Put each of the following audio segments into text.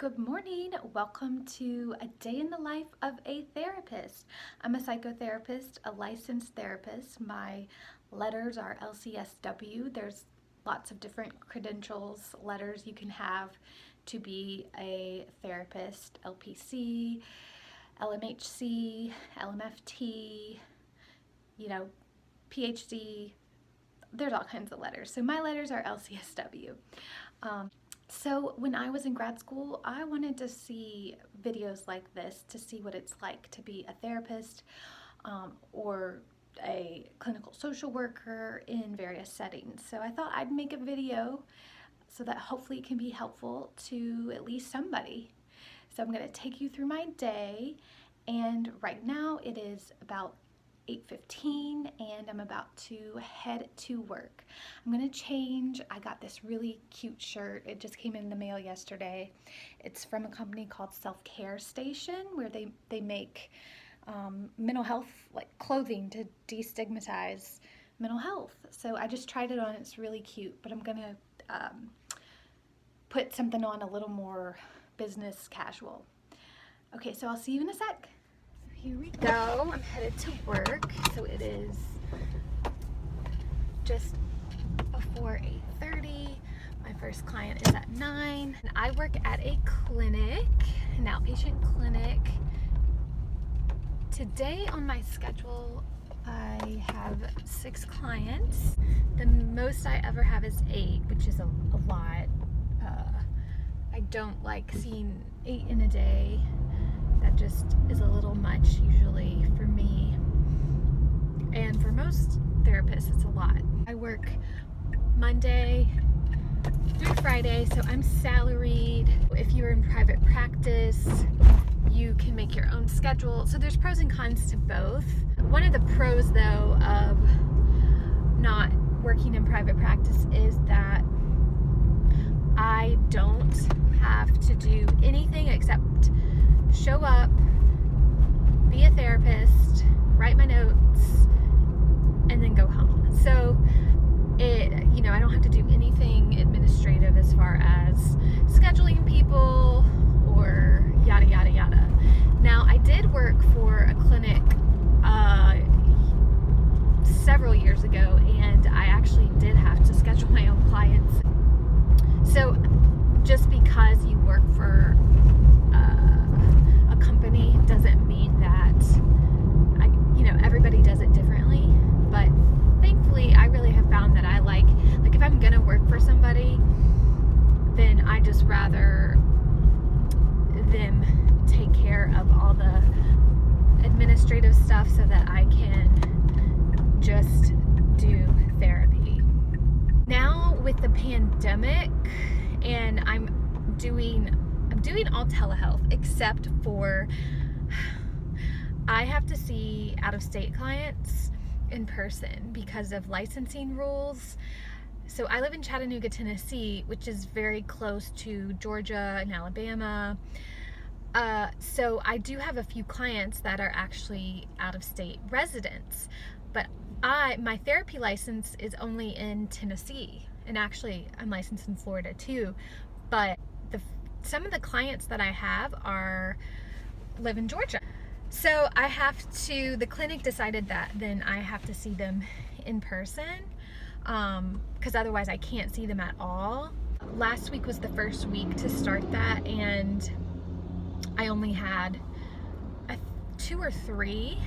Good morning. Welcome to a day in the life of a therapist. I'm a psychotherapist, a licensed therapist. My letters are LCSW. There's lots of different credentials, letters you can have to be a therapist: LPC, LMHC, LMFT, PhD. There's all kinds of letters. So my letters are LCSW. So when I was in grad school, I wanted to see videos like this to see what it's like to be a therapist or a clinical social worker in various settings. So I thought I'd make a video so that hopefully it can be helpful to at least somebody. So I'm going to take you through my day, and right now it is about 8:15 and I'm about to head to work. I'm gonna change. I got this really cute shirt. It just came in the mail yesterday. It's from a company called Self-Care Station, where they make mental health like clothing to destigmatize mental health. So I just tried it on. It's really cute, but I'm gonna put something on a little more business casual. Okay, so I'll see you in a sec. Here we go. I'm headed to work. So it is just before 8:30. My first client is at 9. And I work at a clinic, an outpatient clinic. Today on my schedule, I have 6 clients. The most I ever have is 8, which is a lot. I don't like seeing 8 in a day. That just is a little much usually for me, and for most therapists it's a lot. I work Monday through Friday, so I'm salaried. If you're in private practice, you can make your own schedule. So there's pros and cons to both. One of the pros though of not working in private practice is that I don't have to do anything except show up, be a therapist, write my notes, and then go home. So I don't have to do anything administrative as far as scheduling people or yada yada yada. Now, I did work for a clinic several years ago, and I actually did have to schedule my own clients. So just because you work for a company doesn't mean that everybody does it differently, but thankfully I really have found that I like if I'm gonna work for somebody, then I just rather them take care of all the administrative stuff so that I can just do therapy. Now with the pandemic, and I'm doing all telehealth, except for I have to see out-of-state clients in person because of licensing rules. So I live in Chattanooga, Tennessee, which is very close to Georgia and Alabama. So I do have a few clients that are actually out-of-state residents, but my therapy license is only in Tennessee, and actually I'm licensed in Florida too, but some of the clients that I have live in Georgia. So the clinic decided that then I have to see them in person, because otherwise I can't see them at all. Last week was the first week to start that, and I only had 2 or 3.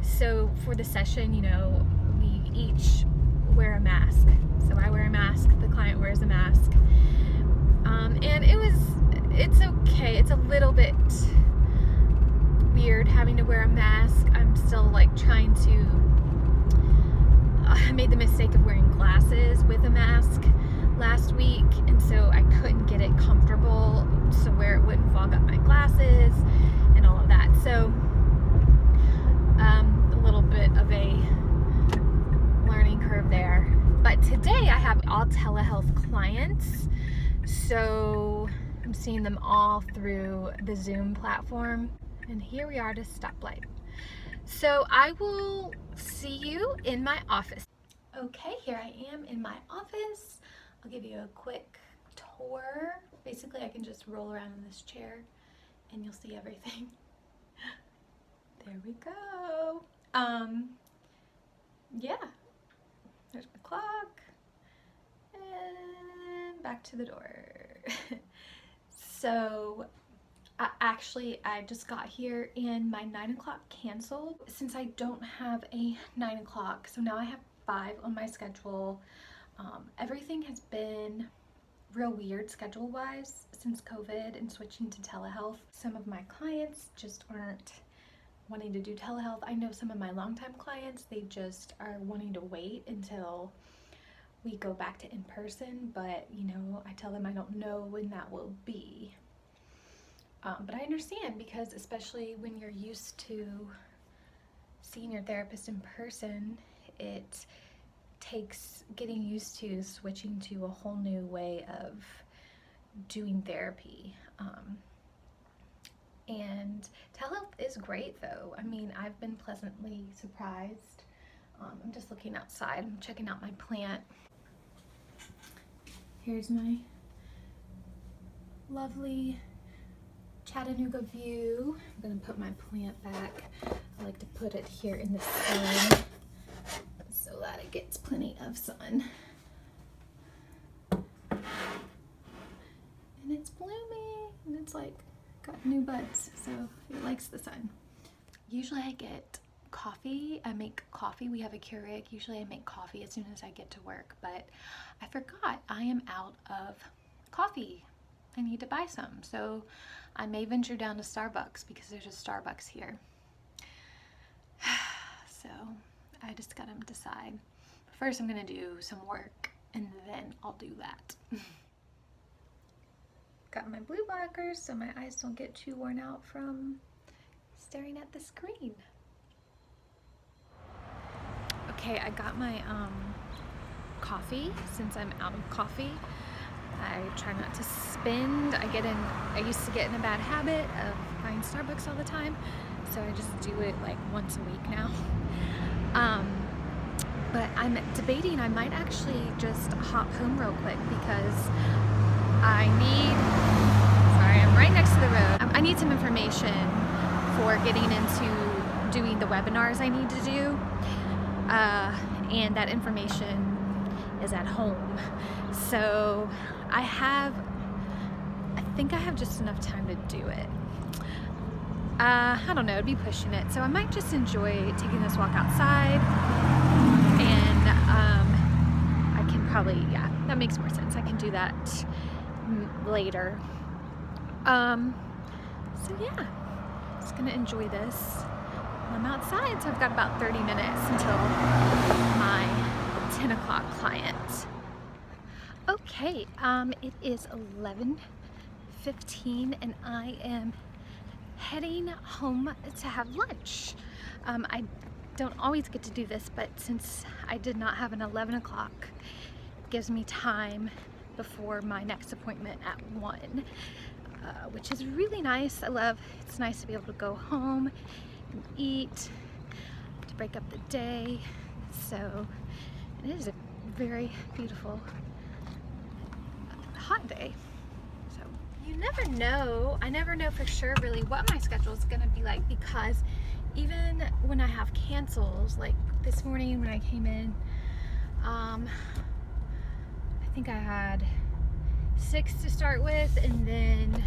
So for the session, we each wear a mask. So I wear a mask, the client wears a mask. And it's okay. It's a little bit weird having to wear a mask. I'm still trying to, I made the mistake of wearing glasses with a mask last week, and so I couldn't get it comfortable so where it wouldn't fog up my glasses and all of that. So a little bit of a learning curve there. But today I have all telehealth clients, so I'm seeing them all through the Zoom platform. And here we are at a stoplight. So I will see you in my office. Okay, here I am in my office. I'll give you a quick tour. Basically, I can just roll around in this chair and you'll see everything. There we go. Yeah, there's my clock, and back to the door. So I just got here and my 9 o'clock canceled since I don't have a 9 o'clock. So now I have 5 on my schedule. Everything has been real weird schedule wise since COVID and switching to telehealth. Some of my clients just aren't wanting to do telehealth. I know some of my longtime clients, they just are wanting to wait until we go back to in-person, but you know, I tell them I don't know when that will be. But I understand, because especially when you're used to seeing your therapist in person, it takes getting used to switching to a whole new way of doing therapy. And telehealth is great though. I mean, I've been pleasantly surprised. I'm just looking outside, I'm checking out my plant. Here's my lovely Chattanooga view. I'm gonna put my plant back. I like to put it here in the sun so that it gets plenty of sun. And it's blooming, and it's like got new buds, so it likes the sun. Usually I get coffee. I make coffee. We have a Keurig. Usually I make coffee as soon as I get to work, but I forgot I am out of coffee. I need to buy some, so I may venture down to Starbucks because there's a Starbucks here. So I just gotta decide. First I'm gonna do some work and then I'll do that. Got my blue blockers so my eyes don't get too worn out from staring at the screen. Okay, I got my coffee. Since I'm out of coffee, I try not to spend. I used to get in a bad habit of buying Starbucks all the time, so I just do it like once a week now. But I'm debating I might actually just hop home real quick because I'm right next to the road. I need some information for getting into doing the webinars I need to do. And that information is at home. So I think I have just enough time to do it. I don't know, it'd be pushing it. So I might just enjoy taking this walk outside, and I can probably, yeah, that makes more sense. I can do that later. So yeah, just gonna enjoy this. I'm outside, so I've got about 30 minutes until my 10 o'clock client. Okay, it is 11:15 and I am heading home to have lunch. I don't always get to do this, but since I did not have an 11 o'clock, it gives me time before my next appointment at 1, which is really nice. It's nice to be able to go home and eat, to break up the day. So it is a very beautiful hot day. So you never know. I never know for sure really what my schedule is gonna be like, because even when I have cancels, like this morning when I came in, I think I had 6 to start with, and then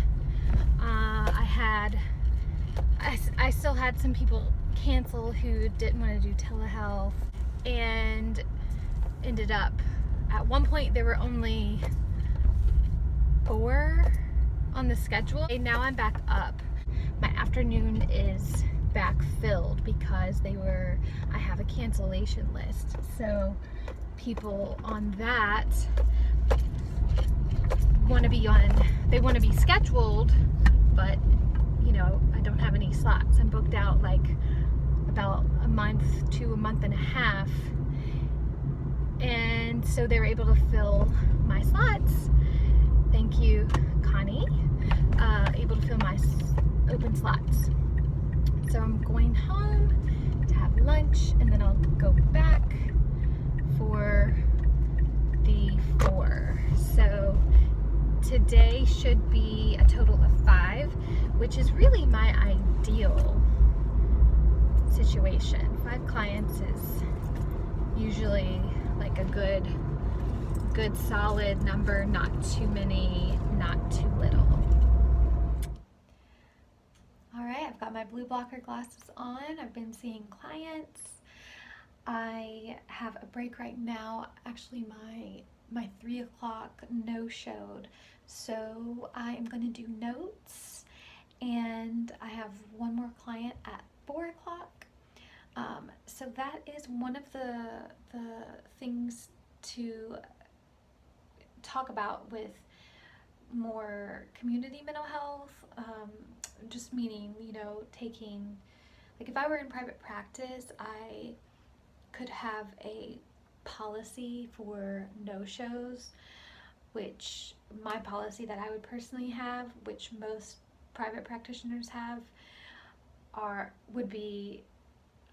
I still had some people cancel who didn't want to do telehealth, and ended up at one point there were only 4 on the schedule. And now I'm back up. My afternoon is back filled because I have a cancellation list. So people on that want to be scheduled, but you know, I don't have any slots. I'm booked out like about a month to a month and a half, and so they're able to fill my slots. Thank you, Connie. Able to fill my open slots. So I'm going home to have lunch, and then I'll go back for the 4. So today should be a total of 5, which is really my ideal situation. 5 clients is usually like a good solid number, not too many, not too little. All right, I've got my blue blocker glasses on. I've been seeing clients. I have a break right now. Actually, my 3 o'clock no-showed, so I am going to do notes, and I have one more client at 4 o'clock. So that is one of the things to talk about with more community mental health, just meaning, taking, like if I were in private practice, I could have a policy for no-shows, which my policy that I would personally have, which most private practitioners have, would be,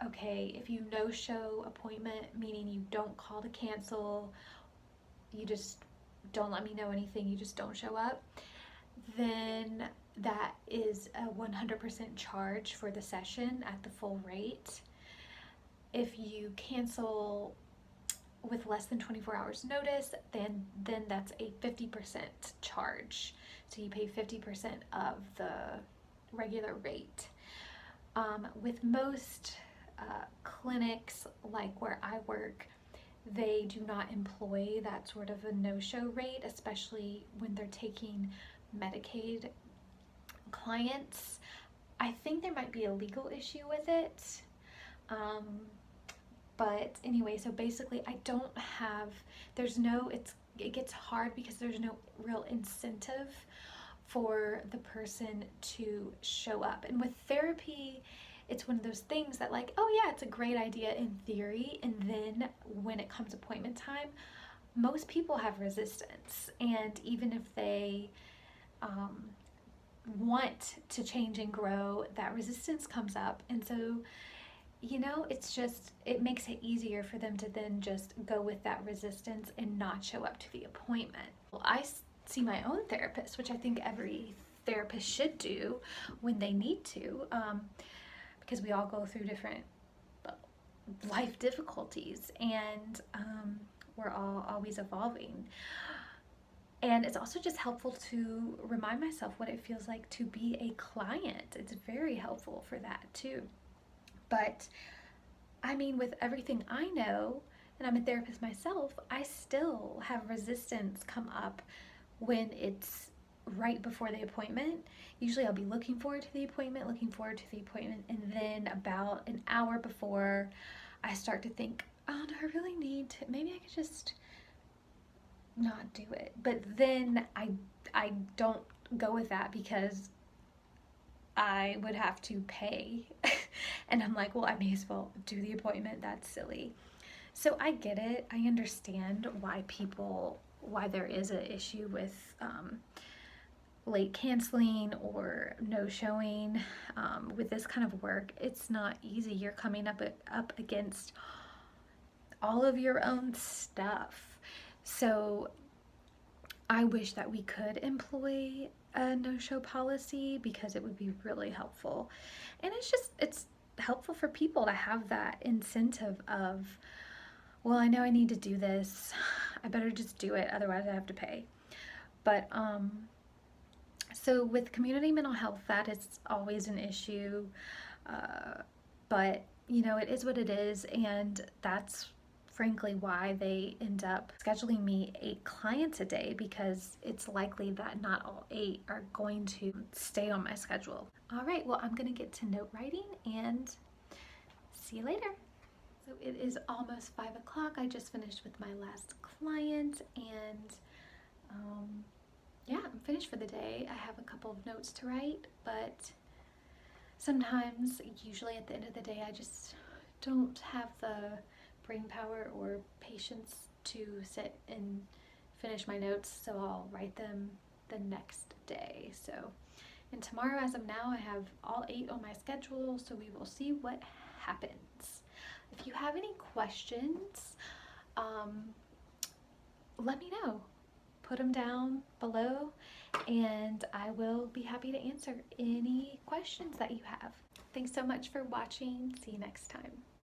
okay, if you no-show appointment, meaning you don't call to cancel, you just don't let me know anything, you just don't show up, then that is a 100% charge for the session at the full rate. If you cancel with less than 24 hours notice, then that's a 50% charge. So you pay 50% of the regular rate. With most clinics, like where I work, they do not employ that sort of a no-show rate, especially when they're taking Medicaid clients. I think there might be a legal issue with it. But anyway, so basically it gets hard because there's no real incentive for the person to show up. And with therapy, it's one of those things that, like, oh yeah, it's a great idea in theory, and then when it comes appointment time, most people have resistance, and even if they want to change and grow, that resistance comes up, and so it makes it easier for them to then just go with that resistance and not show up to the appointment. Well, I see my own therapist, which I think every therapist should do when they need to, because we all go through different life difficulties, and we're all always evolving. And it's also just helpful to remind myself what it feels like to be a client. It's very helpful for that too. But I mean, with everything I know, and I'm a therapist myself, I still have resistance come up when it's right before the appointment. Usually I'll be looking forward to the appointment, and then about an hour before, I start to think, oh, do I really need to? Maybe I could just not do it. But then I don't go with that because I would have to pay. And I'm like, well, I may as well do the appointment. That's silly. So I get it. I understand why there is an issue with late canceling or no showing. With this kind of work, it's not easy. You're coming up against all of your own stuff. So I wish that we could employ a no-show policy, because it would be really helpful. And it's helpful for people to have that incentive of, well, I know I need to do this, I better just do it, otherwise I have to pay. But so with community mental health, that is always an issue, but it is what it is, and that's frankly why they end up scheduling me 8 clients a day, because it's likely that not all 8 are going to stay on my schedule. All right, well, I'm gonna get to note writing and see you later. So it is almost 5 o'clock. I just finished with my last client, and yeah, I'm finished for the day. I have a couple of notes to write, but sometimes, usually at the end of the day, I just don't have the brain power or patience to sit and finish my notes, so I'll write them the next day. So, and tomorrow, as of now, I have all 8 on my schedule, so we will see what happens. If you have any questions, let me know. put them down below and I will be happy to answer any questions that you have. Thanks so much for watching. See you next time.